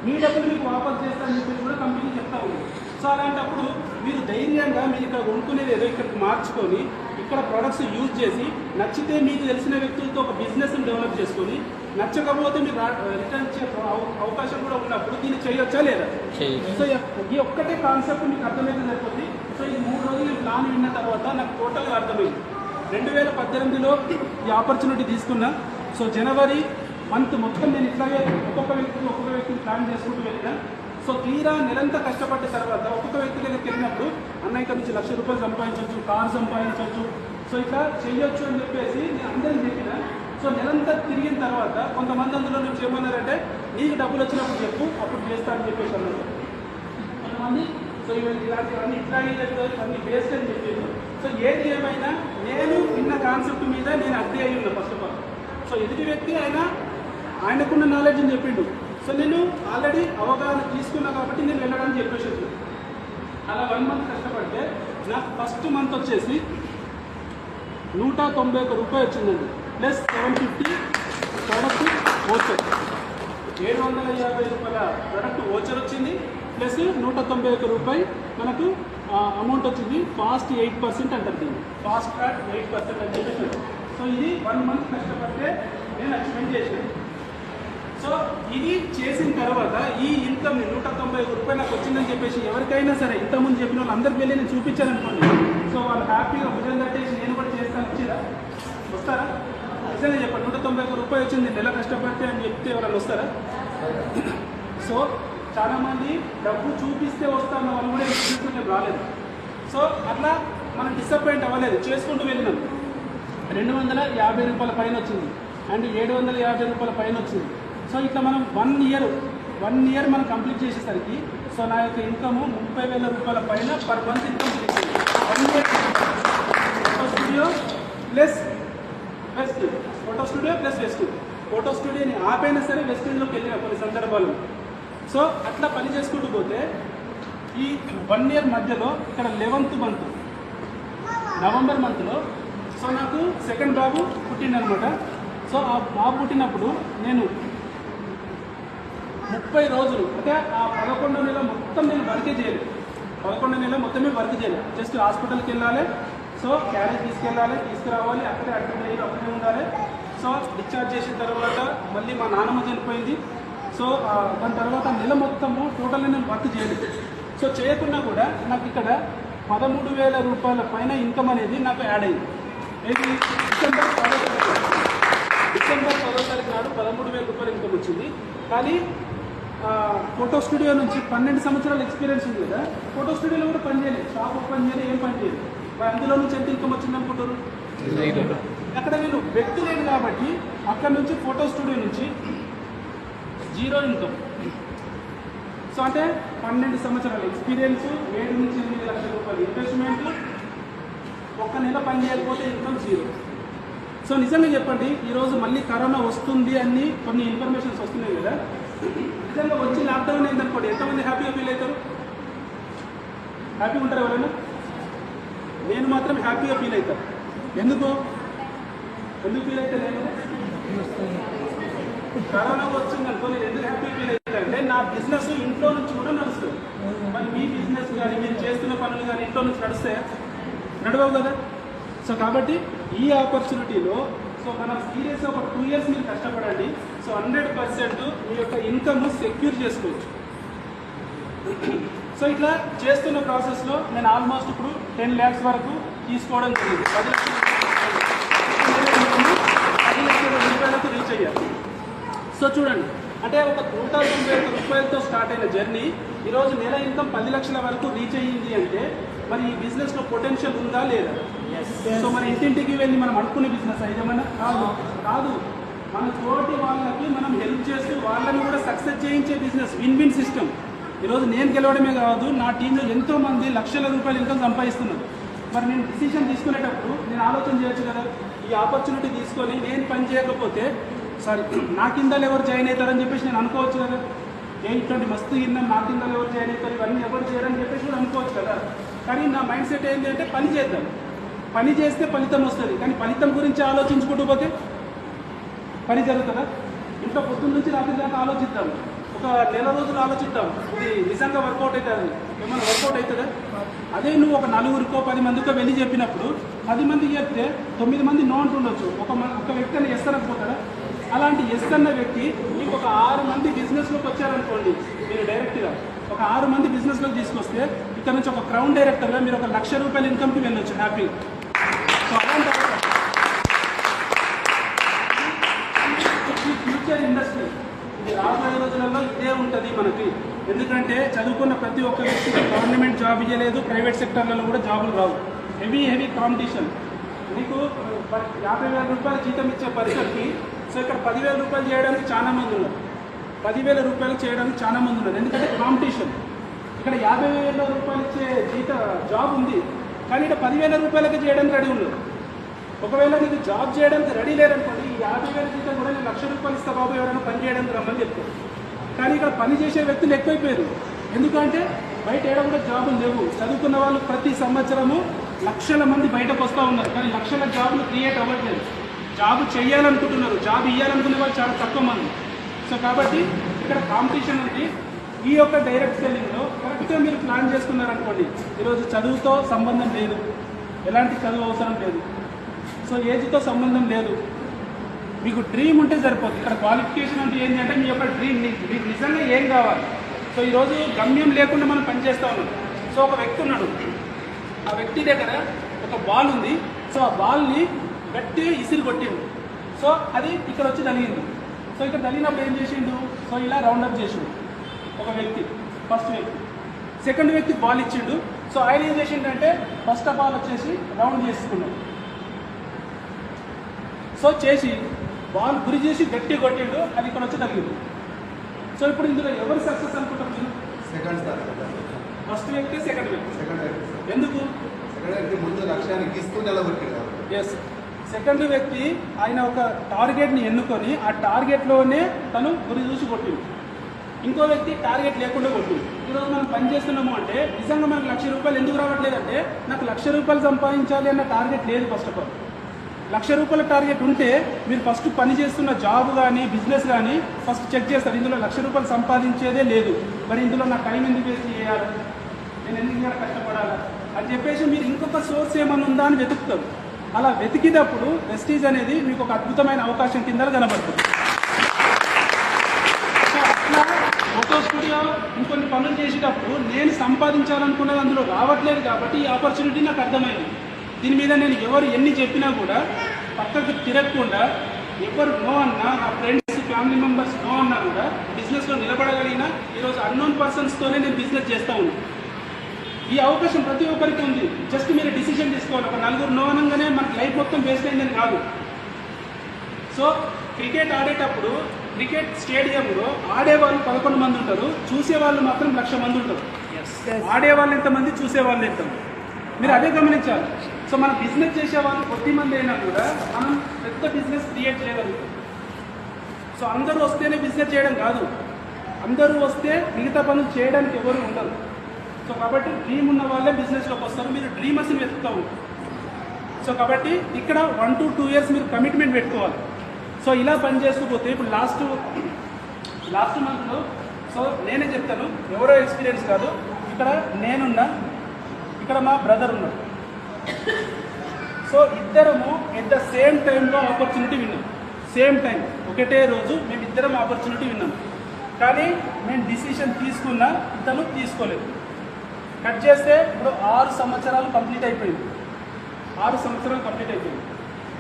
మీ డబ్బులు మీకు వాపస్ చేస్తారని చెప్పి కూడా కంపెనీ చెప్తా ఉంది. సో అలాంటప్పుడు మీరు ధైర్యంగా మీరు ఇక్కడ కొనుక్కునేది ఏదో ఇక్కడికి మార్చుకొని ఇక్కడ ప్రోడక్ట్స్ యూజ్ చేసి నచ్చితే మీకు తెలిసిన వ్యక్తులతో ఒక బిజినెస్ని డెవలప్ చేసుకొని, నచ్చకపోతే మీరు రిటర్న్ ఇచ్చే అవకాశం కూడా ఉన్నప్పుడు దీన్ని చేయొచ్చా లేదా? సో ఈ ఒక్కటే కాన్సెప్ట్ మీకు అర్థమైతే సరిపోతుంది. సో ఈ 3 రోజులు నేను ప్లాన్ విన్న తర్వాత నాకు టోటల్గా అర్థమైంది. 2018లో ఈ ఆపర్చునిటీ తీసుకున్నా. సో జనవరి మంత్ మొత్తం నేను ఇట్లాగే ఒక్కొక్క వ్యక్తిని ప్లాన్ చేసుకుంటూ వెళ్ళినా. సో తీరా నెలంతా కష్టపడ్డ తర్వాత ఒక్కొక్క వ్యక్తి దగ్గరికి వెళ్ళినప్పుడు అన్న ఇక్కడ నుంచి ₹1,00,000 సంపాదించవచ్చు, కారు సంపాదించవచ్చు, సో ఇట్లా చేయొచ్చు అని చెప్పేసి నేను అందరికీ చెప్పిన. సో నెలంతా తిరిగిన తర్వాత కొంతమంది అందులో నుంచి ఏమన్నారంటే నీకు డబ్బులు వచ్చినప్పుడు చెప్పు అప్పుడు చేస్తా అని చెప్పేసి అన్నారు కొంతమంది. సో ఇలాంటివన్నీ ఇవన్నీ వేస్ట్ అని చెప్పారు. సో ఏది ఏమైనా నేను విన్న కాన్సెప్ట్ మీద నేను అగ్రి అయ్యి ఉన్నా ఫస్ట్ ఆఫ్ ఆల్. సో ఎదుటి వ్యక్తి ఆయనకున్న నాలెడ్జ్ని చెప్పిండు. సో నేను ఆల్రెడీ అవగాహన తీసుకున్నా కాబట్టి నేను వెళ్ళడానికి చెప్పేసి అలా 1 month కష్టపడితే నాకు ఫస్ట్ మంత్ వచ్చేసి ₹191 వచ్చిందండి. Plus 750 product voucher, ₹750 product voucher వచ్చింది. ప్లస్ ₹191 మనకు అమౌంట్ వచ్చింది. ఫాస్ట్ 8% అంటారు దీన్ని, ఫాస్ట్ ట్రాక్ 8% అని చెప్పేసి. సో ఇది 1 month కష్టపడితే నేను అచీవ్మెంట్ చేశాను. సో ఇది చేసిన తర్వాత ఈ ఇన్కమ్ ₹191 నాకు వచ్చిందని చెప్పేసి ఎవరికైనా సరే ఇంతకుముందు చెప్పిన వాళ్ళు అందరికి వెళ్ళి నేను చూపించాను అనుకోండి. సో వాళ్ళు హ్యాపీగా భుజం కట్టేసి నేను కూడా చేస్తాను వచ్చిరా వస్తారా? నిజంగా చెప్పండి, ₹191 వచ్చింది నెల కష్టపడితే అని చెప్తే ఎవరైనా వస్తారా? సో చాలామంది డబ్బు చూపిస్తే వస్తాన్న వాళ్ళు కూడా చూసుకుంటే రాలేదు. సో అట్లా మనం డిసప్పాయింట్ అవ్వలేదు, చేసుకుంటూ వెళ్ళినాం. ₹250 పైన వచ్చింది అండ్ ₹750 పైన వచ్చింది. సో ఇట్లా మనం 1 ఇయర్ మనం కంప్లీట్ చేసేసరికి సో నా యొక్క ఇన్కమ్ ₹30,000 పైన పర్ మంత్ ఇన్కమ్ చేసింది. 1 year photo studio plus west, photo studio plus west. Photo స్టూడియోని ఆపైనా సరే వెస్టింగ్లోకి వెళ్ళిన కొన్ని సందర్భాలు. సో అట్లా పని చేసుకుంటూ పోతే ఈ 1 year మధ్యలో ఇక్కడ 11th మంత్ నవంబర్ మంత్లో సో నాకు సెకండ్ బాబు పుట్టిందనమాట. సో ఆ బాబు పుట్టినప్పుడు నేను 30 రోజులు అంటే ఆ 11వ నెల మొత్తం నేను వర్కే చేయలేదు. 11వ నెల మొత్తమే వర్క్ చేయలేదు. జస్ట్ హాస్పిటల్కి వెళ్ళాలి, సో క్యారేజ్ తీసుకురావాలి, అక్కడే అక్కడే ఉండాలి. సో డిశ్చార్జ్ చేసిన తర్వాత మళ్ళీ మా నాన్నమ్మ చనిపోయింది. సో దాని తర్వాత నెల మొత్తము టోటల్గా నేను వర్క్ చేయలేదు. సో చేయకుండా కూడా నాకు ఇక్కడ ₹13,000 పైన ఇన్కమ్ అనేది నాకు యాడ్ అయింది. ఇది డిసెంబర్ 10వ తారీఖు నాడు ₹13,000 ఇన్కమ్ వచ్చింది. కానీ ఫోటో స్టూడియో నుంచి 12 సంవత్సరాల ఎక్స్పీరియన్స్ ఉంది కదా, ఫోటో స్టూడియోలో కూడా పని చేయలేదు, షాప్ ఓపెన్ చేయలేదు, ఏం పని చేయలేదు. మరి అందులో నుంచి ఎంత ఇన్కమ్ వచ్చింది అనుకుంటారు? అక్కడ నేను వ్యక్తి లేదు కాబట్టి అక్కడ నుంచి ఫోటో స్టూడియో నుంచి 0 ఇన్కమ్. సో అంటే 12 సంవత్సరాల ఎక్స్పీరియన్స్, 7 నుంచి 8 లక్షల ఇన్వెస్ట్మెంట్, 1 నెల పని చేయకపోతే ఇన్కమ్ 0. సో నిజంగా చెప్పండి, ఈరోజు మళ్ళీ కరోనా వస్తుంది అని కొన్ని ఇన్ఫర్మేషన్స్ వస్తున్నాయి కదా, నిజంగా వచ్చి లాక్డౌన్ అయిందనుకోండి ఎంతమంది హ్యాపీగా ఫీల్ అవుతారు? హ్యాపీగా ఉంటారు ఎవరైనా? నేను మాత్రం హ్యాపీగా ఫీల్ అవుతాను. ఎందుకు ఫీల్ అయితే నేను కరోనా వచ్చింది అనుకో నేను ఎందుకు హ్యాపీ ఫీల్ అవుతానంటే నా బిజినెస్ ఇంట్లో నుంచి కూడా నడుస్తుంది. మరి మీ బిజినెస్ కానీ మీరు చేస్తున్న పనులు కానీ ఇంట్లో నుంచి నడవవు కదా. సో కాబట్టి ఈ ఆపర్చునిటీలో సో మనం సీరియస్గా ఒక 2 years మీరు కష్టపడండి. సో 100% మీ యొక్క ఇన్కమ్ సెక్యూర్ చేసుకోవచ్చు. సో ఇట్లా చేస్తున్న ప్రాసెస్లో నేను ఆల్మోస్ట్ ఇప్పుడు 10 lakhs వరకు తీసుకోవడం జరిగింది. 10 లక్షల రూపాయలకు రీచ్ అయ్యారు. సో చూడండి, అంటే ఒక ₹191 స్టార్ట్ అయిన జర్నీ ఈరోజు నెల ఇన్కమ్ 10 లక్షల వరకు రీచ్ అయ్యింది అంటే మరి ఈ బిజినెస్లో పొటెన్షియల్ ఉందా లేదా? సో మన ఇంటింటికి వెళ్ళి మనం అనుకునే బిజినెస్ ఇదేమన్నా కాదు. మన తోటి వాళ్ళకి మనం హెల్ప్ చేస్తూ వాళ్ళని కూడా సక్సెస్ చేయించే బిజినెస్ విన్ విన్ సిస్టమ్. ఈరోజు నేను గెలవడమే కాదు, నా టీంలో ఎంతోమంది లక్షల రూపాయలు ఇన్కమ్ సంపాదిస్తున్నారు. మరి నేను డిసిషన్ తీసుకునేటప్పుడు నేను ఆలోచన చేయొచ్చు కదా, ఈ ఆపర్చునిటీ తీసుకొని నేను పని చేయకపోతే నా కిందలు ఎవరు జాయిన్ అవుతారని చెప్పేసి నేను అనుకోవచ్చు కదా. ఇట్లాంటి మస్తు విన్నాం, నా కిందలు ఎవరు జాయిన్ అవుతారు, ఇవన్నీ ఎవరు చేయరని చెప్పేసి కూడా అనుకోవచ్చు కదా. కానీ నా మైండ్ సెట్ ఏంటి అంటే పని చేద్దాం, పని చేస్తే ఫలితం వస్తుంది. కానీ ఫలితం గురించి ఆలోచించుకుంటూ పోతే పని జరుగుతుందా? ఇంట్లో పొద్దున్న నుంచి రాత్రి దాకా ఆలోచిద్దాం, ఒక నెల రోజులు ఆలోచిద్దాం, ఇది నిజంగా వర్కౌట్ అవుతుంది, ఏమైనా వర్కౌట్ అవుతుందా? అదే నువ్వు ఒక 4 10 మందికో వెళ్ళి చెప్పినప్పుడు 10 మందికి చెప్తే 9 మంది నో అంటుండొచ్చు, ఒక వ్యక్తి అని ఎస్ అనకపోతాడా? అలాంటి ఎస్ అన్న వ్యక్తి మీకు ఒక 6 మంది బిజినెస్లోకి వచ్చారనుకోండి, మీరు డైరెక్ట్గా ఒక 6 మంది బిజినెస్లోకి తీసుకొస్తే ఇక్కడ నుంచి ఒక క్రౌన్ డైరెక్టర్గా మీరు ఒక ₹1,00,000 ఇన్కమ్కి వెళ్ళొచ్చు హ్యాపీ. సో అలాంటి ఫ్యూచర్ ఇండస్ట్రీ ఇది రాబోయే రోజులలో ఇదే ఉంటుంది మనకి. ఎందుకంటే చదువుకున్న ప్రతి ఒక్క వ్యక్తికి గవర్నమెంట్ జాబ్ ఇవ్వలేదు, ప్రైవేట్ సెక్టర్లలో కూడా జాబులు రావు. Heavy competition. మీకు ₹50,000 జీతం ఇచ్చే పరిస్థితికి సో ఇక్కడ ₹10,000 చేయడానికి చాలా మంది ఉన్నారు, ₹10,000 చేయడానికి చాలా మంది ఉన్నారు. ఎందుకంటే కాంపిటీషన్. ఇక్కడ ₹50,000 ఇచ్చే జాబ్ ఉంది, కానీ ఇక్కడ ₹10,000 చేయడానికి రెడీ ఉన్నారు. ఒకవేళ నీకు జాబ్ చేయడానికి రెడీ లేదనుకోండి, ఈ 50,000 జీతం కూడా నేను ₹1,00,000 ఇస్తా బాబు, ఎవరైనా పని చేయడానికి రమ్మని చెప్తాను. కానీ ఇక్కడ పని చేసే వ్యక్తులు ఎక్కువైపోయారు. ఎందుకంటే బయట ఏడ కూడా జాబులు లేవు. చదువుకున్న వాళ్ళు ప్రతి సంవత్సరము లక్షల మంది బయటకు వస్తూ ఉన్నారు, కానీ లక్షల జాబులు క్రియేట్ అవ్వట్లేదు. జాబ్ చేయాలనుకుంటున్నారు, జాబ్ ఇవ్వాలనుకునే వాళ్ళు చాలా తక్కువ మంది. సో కాబట్టి ఇక్కడ కాంపిటీషన్ ఉంది. ఈ యొక్క డైరెక్ట్ సెల్లింగ్లో కరెక్ట్గా మీరు ప్లాన్ చేసుకున్నారనుకోండి, ఈరోజు చదువుతో సంబంధం లేదు, ఎలాంటి చదువు అవసరం లేదు, సో ఏజ్తో సంబంధం లేదు, మీకు డ్రీమ్ ఉంటే సరిపోతుంది. ఇక్కడ క్వాలిఫికేషన్ అంటే ఏంటి అంటే మీ యొక్క డ్రీమ్, మీకు నిజంగా ఏం కావాలి. సో ఈరోజు గమ్యం లేకుండా మనం పనిచేస్తూ ఉన్నాం. సో ఒక వ్యక్తి ఉన్నాడు, ఆ వ్యక్తి దగ్గర ఒక బాల్ ఉంది. సో ఆ బాల్ని గట్టిగా ఇసిరి కొట్టిండు. సో అది ఇక్కడ వచ్చి తగిలింది. సో ఇక్కడ తగిలినప్పుడు ఏం చేసిండు, సో ఇలా రౌండప్ చేసిండు ఒక వ్యక్తి, ఫస్ట్ వ్యక్తి. సెకండ్ వ్యక్తి బాల్ ఇచ్చిండు. సో ఆయన ఏం చేసిండంటే ఫస్ట్ ఆఫ్ ఆల్ వచ్చేసి రౌండ్ చేసుకున్నాడు. సో చేసి బాల్ గురి చేసి గట్టి కొట్టిండు, అది ఇక్కడ వచ్చి తగిలింది. సో ఇప్పుడు ఇందులో ఎవరు సక్సెస్ అనుకుంటారు మీరు? ఫస్ట్ వ్యక్తి, సెకండ్ వ్యక్తి. ఎందుకు? ముందు లక్ష్యాన్ని గీస్తూ నిలబెట్టాడు. ఎస్, సెకండ్ వ్యక్తి ఆయన ఒక టార్గెట్ని ఎన్నుకొని ఆ టార్గెట్లోనే తను గురి చూసి కొట్టింది. ఇంకో వ్యక్తి టార్గెట్ లేకుండా కొట్టింది. ఈరోజు మనం పని చేస్తున్నాము అంటే నిజంగా మనకు ₹1,00,000 ఎందుకు రావట్లేదంటే నాకు ₹1,00,000 సంపాదించాలి అన్న టార్గెట్ లేదు. ఫస్ట్ ఆఫ్ ఆల్ ₹1,00,000 టార్గెట్ ఉంటే మీరు ఫస్ట్ పని చేస్తున్న జాబ్ కానీ బిజినెస్ కానీ ఫస్ట్ చెక్ చేస్తారు, ఇందులో ₹1,00,000 సంపాదించేదే లేదు, మరి ఇందులో నా టైం ఎందుకు వేస్ట్ చేయాలి, నేను ఎందుకు ఇక్కడ కష్టపడాలి అని చెప్పేసి మీరు ఇంకొక సోర్స్ ఏమైనా ఉందా అని వెతుకుతారు. అలా వెతికినప్పుడు వెస్టీజ్ అనేది మీకు ఒక అద్భుతమైన అవకాశం కింద కనబడుతుంది. సో అట్లా ఫోటో స్టూడియో ఇంకొన్ని పనులు చేసేటప్పుడు నేను సంపాదించాలనుకున్నది అందులో రావట్లేదు కాబట్టి ఈ ఆపర్చునిటీ నాకు అర్థమైంది. దీని మీద నేను ఎవరు ఎన్ని చెప్పినా కూడా పక్కకు తిరగకుండా, ఎవరు నో అన్నా, నా ఫ్రెండ్స్ ఫ్యామిలీ మెంబర్స్ నో అన్నా కూడా బిజినెస్లో నిలబడగలిగిన ఈరోజు అన్నోన్ పర్సన్స్తోనే నేను బిజినెస్ చేస్తూ ఉన్నాను. ఈ అవకాశం ప్రతి ఒక్కరికి ఉంది. జస్ట్ మీరు డిసిషన్ తీసుకోవాలి. ఒక 4 నో అనగానే మనకి లైఫ్ మొత్తం వేస్ట్ అయిందని కాదు. సో క్రికెట్ ఆడేటప్పుడు క్రికెట్ స్టేడియంలో ఆడేవాళ్ళు 11 మంది ఉంటారు, చూసేవాళ్ళు మాత్రం 1,00,000 మంది ఉంటారు. ఆడేవాళ్ళు ఎంతమంది, చూసేవాళ్ళు ఎంతమంది, మీరు అదే గమనించాలి. సో మనం బిజినెస్ చేసేవాళ్ళు కొద్ది మంది అయినా కూడా మనం పెద్ద బిజినెస్ క్రియేట్ చేయగలుగుతాం. సో అందరూ వస్తేనే బిజినెస్ చేయడం కాదు, అందరూ వస్తే మిగతా పనులు చేయడానికి ఎవరు ఉండరు. సో కాబట్టి డ్రీమ్ ఉన్న వాళ్ళే బిజినెస్లోకి వస్తారు, మీరు డ్రీమర్స్ని వెతుకుతూ ఉంటారు. సో కాబట్టి ఇక్కడ 1 to 2 years మీరు కమిట్మెంట్ పెట్టుకోవాలి. సో ఇలా పని చేసుకోకపోతే ఇప్పుడు లాస్ట్ మంత్లో, సో నేనే చెప్తాను, ఎవరో ఎక్స్పీరియన్స్ కాదు, ఇక్కడ నేనున్నా, ఇక్కడ మా బ్రదర్ ఉన్నాడు. సో ఇద్దరము ఎట్ ద సేమ్ టైంలో ఆపర్చునిటీ విన్నాం. సేమ్ టైం ఒకటే రోజు మేమిద్దరం ఆపర్చునిటీ విన్నాం. కానీ మేము డిసిషన్ తీసుకున్నా, ఇతను తీసుకోలేదు. కట్ చేస్తే ఇప్పుడు 6 సంవత్సరాలు కంప్లీట్ అయిపోయింది. 6 సంవత్సరాలు కంప్లీట్ అయిపోయింది.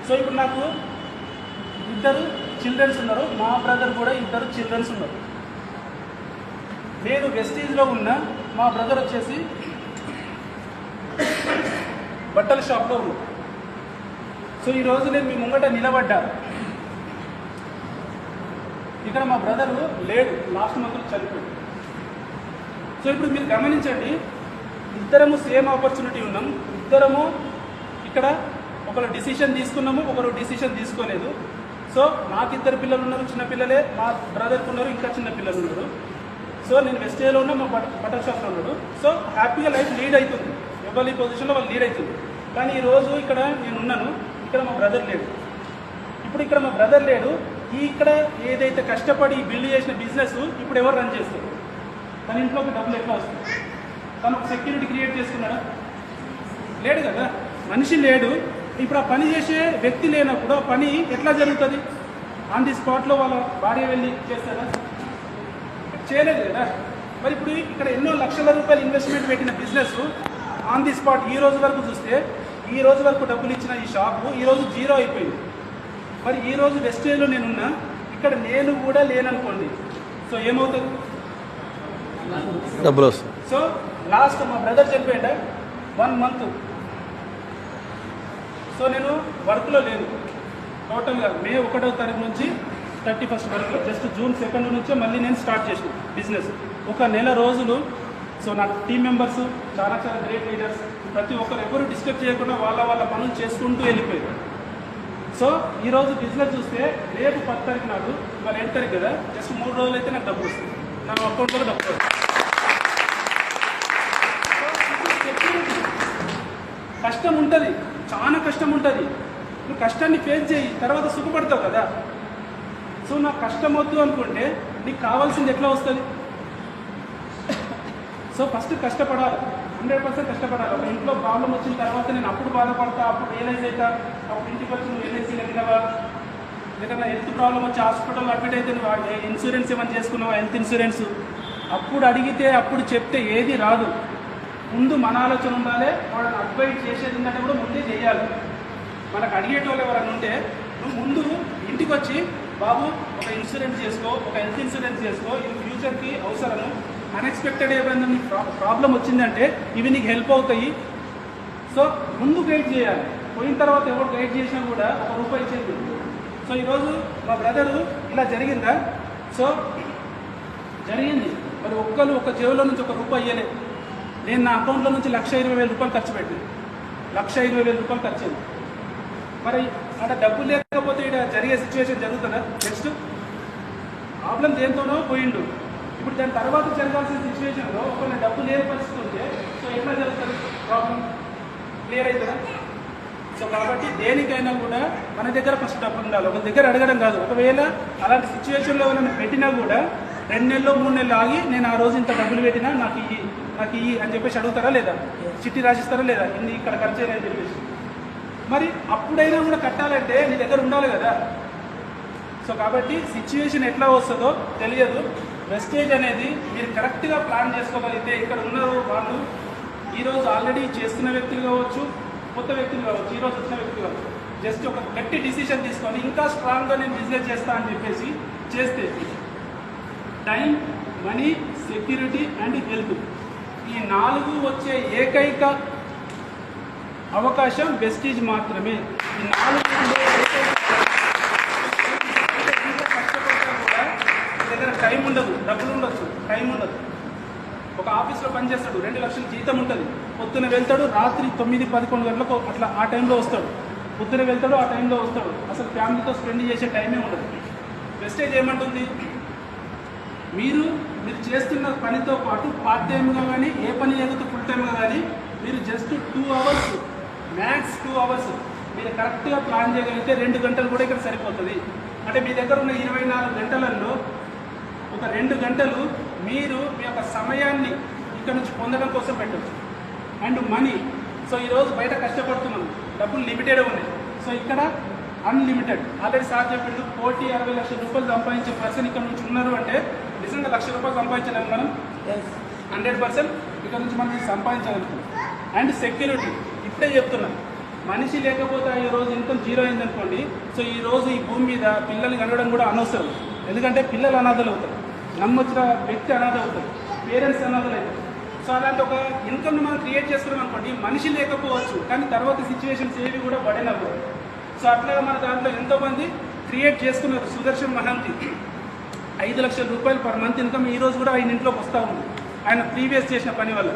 సో ఇప్పుడు నాకు 2 చిల్డ్రన్స్ ఉన్నారు, మా బ్రదర్ కూడా 2 చిల్డ్రన్స్ ఉన్నారు. నేను వెస్టీజ్లో ఉన్న, మా బ్రదర్ వచ్చేసి బట్టల షాప్లో ఉన్నా. సో ఈరోజు నేను మీ ముంగట నిలబడ్డా. ఇక్కడ మా బ్రదరు లేడు, లాస్ట్ మంత్లో చనిపోయాడు. సో ఇప్పుడు మీరు గమనించండి, ఇద్దరము సేమ్ ఆపర్చునిటీ ఉన్నాం, ఇద్దరము ఇక్కడ ఒకరు డిసిషన్ తీసుకున్నాము, ఒకరు డిసిషన్ తీసుకోలేదు. సో నాకు ఇద్దరు పిల్లలు ఉన్నారు, చిన్న పిల్లలే, మా బ్రదర్కి ఉన్నారు, ఇంకా చిన్న పిల్లలు ఉన్నారు. సో నేను వెస్టేజ్లో ఉన్నా, మా బటర్ షాప్లో ఉన్నాడు. సో హ్యాపీగా లైఫ్ లీడ్ అవుతుంది, ఎవరి పొజిషన్లో వాళ్ళు లీడ్ అవుతుంది. కానీ ఈరోజు ఇక్కడ నేను ఉన్నాను, ఇక్కడ మా బ్రదర్ లేడు. ఇప్పుడు ఇక్కడ మా బ్రదర్ లేడు, ఇక్కడ ఏదైతే కష్టపడి బిల్డ్ చేసిన బిజినెస్ ఇప్పుడు ఎవరు రన్ చేస్తారు? తన ఇంట్లోకి డబ్బులు ఎట్లా వస్తుంది? తను ఒక సెక్యూరిటీ క్రియేట్ చేసుకున్నాడా? లేడు కదా, మనిషి లేడు. ఇప్పుడు ఆ పని చేసే వ్యక్తి లేనప్పుడు ఆ పని ఎట్లా జరుగుతుంది? ఆన్ ది స్పాట్లో వాళ్ళ భార్య వెళ్ళి చేస్తారా? చేయలేదు కదా. మరి ఇప్పుడు ఇక్కడ ఎన్నో లక్షల రూపాయలు ఇన్వెస్ట్మెంట్ పెట్టిన బిజినెస్ ఆన్ ది స్పాట్ ఈ రోజు వరకు చూస్తే, ఈ రోజు వరకు డబ్బులు ఇచ్చిన ఈ షాపు ఈరోజు జీరో అయిపోయింది. మరి ఈరోజు వెస్టేజ్లో నేనున్నా, ఇక్కడ నేను కూడా లేననుకోండి, సో ఏమవుతుంది? డబ్బులు వస్తుంది. సో లాస్ట్ మా బ్రదర్ చనిపోయిండ 1 month. సో నేను వర్క్లో లేను టోటల్గా. మే 1వ తారీఖు నుంచి 31st వరకు, జస్ట్ జూన్ 2nd నుంచే మళ్ళీ నేను స్టార్ట్ చేసిన బిజినెస్. ఒక నెల రోజులు. సో నా టీమ్ మెంబర్స్ చాలా చాలా గ్రేట్ లీడర్స్, ప్రతి ఒక్కరు ఎవరు డిస్టర్బ్ చేయకుండా వాళ్ళ వాళ్ళ పనులు చేసుకుంటూ వెళ్ళిపోయారు. సో ఈరోజు బిజినెస్ చూస్తే రేపు 10వ తారీఖు నాడు, ఇవాళ 7వ తారీఖు కదా, జస్ట్ 3 రోజులు అయితే నాకు డబ్బులు వస్తుంది, నా అకౌంట్లో డబ్బులు వస్తుంది. కష్టం ఉంటుంది, చాలా కష్టం ఉంటుంది. నువ్వు కష్టాన్ని ఫేస్ చేయి, తర్వాత సుఖపడతావు కదా. సో నాకు కష్టం వద్దు అనుకుంటే నీకు కావాల్సింది ఎట్లా వస్తుంది? సో ఫస్ట్ కష్టపడాలి, 100% కష్టపడాలి. ఒక ఇంట్లో ప్రాబ్లం వచ్చిన తర్వాత నేను అప్పుడు బాధపడతా, అప్పుడు రియలైజ్ అవుతా, అప్పుడు ఇంటికి వచ్చి నువ్వు ఎల్ఐసి కట్టినవా, లేకపోతే హెల్త్ ప్రాబ్లం వచ్చి హాస్పిటల్లో అడ్మిట్ అయితే నువ్వు ఇన్సూరెన్స్ ఏమైనా చేసుకున్నావా, హెల్త్ ఇన్సూరెన్స్. అప్పుడు అడిగితే అప్పుడు చెప్తే ఏది రాదు. ముందు మన ఆలోచన ఉండాలి, వాళ్ళని అడ్వైజ్ చేసేది ఉందంటే కూడా ముందే చేయాలి. మనకు అడిగేటోళ్ళు ఎవరైనా ఉంటే నువ్వు ముందు ఇంటికి వచ్చి, బాబు ఒక ఇన్సూరెన్స్ చేసుకో, ఒక హెల్త్ ఇన్సూరెన్స్ చేసుకో, ఇది ఫ్యూచర్కి అవసరము, అన్ఎక్స్పెక్టెడ్ ఏమైనా నీకు ప్రాబ్లం వచ్చిందంటే ఇవి నీకు హెల్ప్ అవుతాయి. సో ముందు గైడ్ చేయాలి, పోయిన తర్వాత ఎవరు గైడ్ చేసినా కూడా ₹1 ఇచ్చేది. సో ఈరోజు మా బ్రదరు ఇలా జరిగిందా? సో జరిగింది. మరి ఒక జేబులో నుంచి ₹1 ఇయ్యలే. నేను నా అకౌంట్లో నుంచి ₹1,20,000 ఖర్చు పెట్టాను, ₹1,20,000 ఖర్చు అయింది. మరి అక్కడ డబ్బు లేకపోతే ఇక్కడ జరిగే సిచ్యువేషన్ జరుగుతుందా? నెక్స్ట్ ప్రాబ్లం దేంతోనో పోయిండు. ఇప్పుడు దాని తర్వాత జరగాల్సిన సిచ్యువేషన్లో ఒకవేళ డబ్బు లేని పరిస్థితి ఉంటే సో ఎట్లా జరుగుతుంది? ప్రాబ్లం క్లియర్ అవుతుందా? సో కాబట్టి దేనికైనా కూడా మన దగ్గర ఫస్ట్ డబ్బు ఉండాలి, ఒక దగ్గర అడగడం కాదు. ఒకవేళ అలాంటి సిచ్యువేషన్లో మనం పెట్టినా కూడా 2 నెలలు 3 నెలలు ఆగి, నేను ఆ రోజు ఇంత డబ్బులు పెట్టినా నాకు ఇయ్యి అని చెప్పేసి అడుగుతారా లేదా? చిట్టి రాసిస్తారా లేదా? ఇన్ని ఇక్కడ ఖర్చు అయ్యాయని చెప్పేసి. మరి అప్పుడైనా కూడా కట్టాలంటే నీ దగ్గర ఉండాలి కదా. సో కాబట్టి సిచ్యువేషన్ ఎట్లా వస్తుందో తెలియదు. వెస్టేజ్ అనేది మీరు కరెక్ట్గా ప్లాన్ చేసుకోగలిగితే, ఇక్కడ ఉన్నారు వాళ్ళు ఈరోజు ఆల్రెడీ చేస్తున్న వ్యక్తులు కావచ్చు, కొత్త వ్యక్తులు కావచ్చు, ఈరోజు వచ్చిన వ్యక్తులు కావచ్చు, జస్ట్ ఒక గట్టి డిసిషన్ తీసుకొని ఇంకా స్ట్రాంగ్గా నేను బిజినెస్ చేస్తా అని చెప్పేసి చేస్తే time, money, security and health, ఈ 4 వచ్చే ఏకైక అవకాశం వెస్టేజ్ మాత్రమే. ఈ 4 దగ్గర టైం ఉండదు, డబ్బులు ఉండొచ్చు, టైం ఉండదు. ఒక ఆఫీస్లో పనిచేస్తాడు, 2 లక్షల జీతం ఉంటుంది, పొద్దున వెళ్తాడు, రాత్రి 9-11 గంటలకు అట్లా ఆ టైంలో వస్తాడు, పొద్దున వెళ్తాడు, ఆ టైంలో వస్తాడు, అసలు ఫ్యామిలీతో స్పెండ్ చేసే టైమే ఉండదు. వెస్టేజ్ ఏమంటుంది? మీరు చేస్తున్న పనితో పాటు పార్ట్ టైమ్గా కానీ, ఏ పని చేయకపోతే ఫుల్ టైమ్గా కానీ, మీరు జస్ట్ 2 అవర్స్, మ్యాక్స్ 2 అవర్స్ మీరు కరెక్ట్గా ప్లాన్ చేయగలిగితే 2 గంటలు కూడా ఇక్కడ సరిపోతుంది. అంటే మీ దగ్గర ఉన్న 24 గంటలలో ఒక 2 గంటలు మీరు మీ యొక్క సమయాన్ని ఇక్కడ నుంచి పొందడం కోసం పెట్టచ్చు. అండ్ మనీ, సో ఈరోజు బయట కష్టపడుతున్నాం, డబ్బులు లిమిటెడ్ ఉన్నాయి. సో ఇక్కడ అన్లిమిటెడ్. ఆల్రెడీ సార్ చెప్పిండు, 60 లక్షల సంపాదించే పర్సన్ ఇక్కడ నుంచి ఉన్నారు అంటే నిజంగా ₹1,00,000 సంపాదించలేము మనం, 100% ఇక్కడ నుంచి మనం సంపాదించగలుగుతాం. అండ్ సెక్యూరిటీ, ఇప్పుడే చెప్తున్నాం, మనిషి లేకపోతే ఈరోజు ఇన్కమ్ జీరో అయిందనుకోండి, సో ఈరోజు ఈ భూమి మీద పిల్లల్ని కనడం కూడా అనవసరం. ఎందుకంటే పిల్లలు అనాథలు అవుతారు, నమ్మొచ్చిన వ్యక్తి అనాథ అవుతారు, పేరెంట్స్ అనాథలు అవుతారు. సో అలాంటి ఒక ఇన్కమ్ని మనం క్రియేట్ చేసుకున్నాం అనుకోండి, మనిషి లేకపోవచ్చు కానీ తర్వాత సిచ్యువేషన్స్ ఏవి కూడా పడినప్పుడు. సో అట్లాగా మన దాంట్లో ఎంతోమంది క్రియేట్ చేసుకున్నారు. సుదర్శన్ మహంతి 5 లక్షల రూపాయలు పర్ మంత్ ఇన్కమ్ ఈ రోజు కూడా ఆయన ఇంట్లోకి వస్తూ ఉంది ఆయన ప్రీవియస్ చేసిన పని వల్ల.